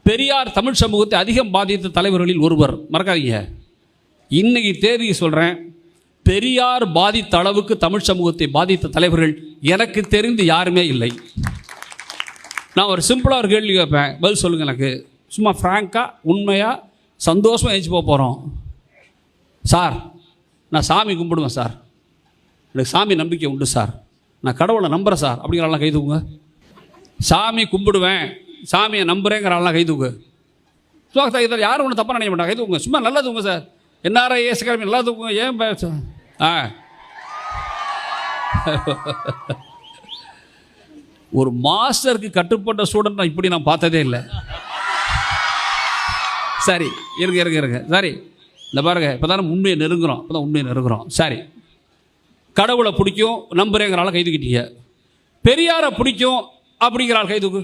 பெரியார் தமிழ் சமூகத்தை அதிகம் பாதித்த தலைவர்களில் ஒருவர். மறக்காதீங்க, இன்னைக்கு தேதி சொல்கிறேன். பெரியார் பாதித்த அளவுக்கு தமிழ் சமூகத்தை பாதித்த தலைவர்கள் எனக்கு தெரிந்து யாருமே இல்லை. நான் ஒரு சிம்பிளாக ஒரு கேள்வி கேட்பேன், பதில் சொல்லுங்கள் எனக்கு. சும்மா ஃப்ராங்காக உண்மையாக சந்தோஷமாக எழுச்சி போகிறோம். சார், நான் சாமி கும்பிடுவேன் சார், எனக்கு சாமி நம்பிக்கை உண்டு சார், நான் கடவுளை நம்புகிறேன் சார் அப்படிங்கிறாலாம் கை தூக்குங்க. சாமி கும்பிடுவேன், சாமியை நம்புகிறேங்கிறாலாம் கை தூக்கு. சும்மா இதில் யாரும் ஒன்றும் தப்பாக நினைக்க மாட்டாங்க, கை தூக்குங்க. சும்மா நல்லா தூக்குங்க சார். என்ஆர்ஐ ஏசுக்காரங்க நல்லா தூக்குங்க. ஏன் ஒரு மாஸ்டருக்கு கட்டுப்பட்ட ஸ்டூடெண்ட் நான் இப்படி நான் பார்த்ததே இல்லை. சரி, இருங்க. சரி, இந்த பாருங்க, இப்போ தானே உண்மையை நெருங்குறோம். சரி, கடவுளை பிடிக்கும் நம்புறேங்கிறால கை தூக்கிட்டீங்க. பெரியாரை பிடிக்கும் அப்படிங்கிறாள் கை தூக்கு.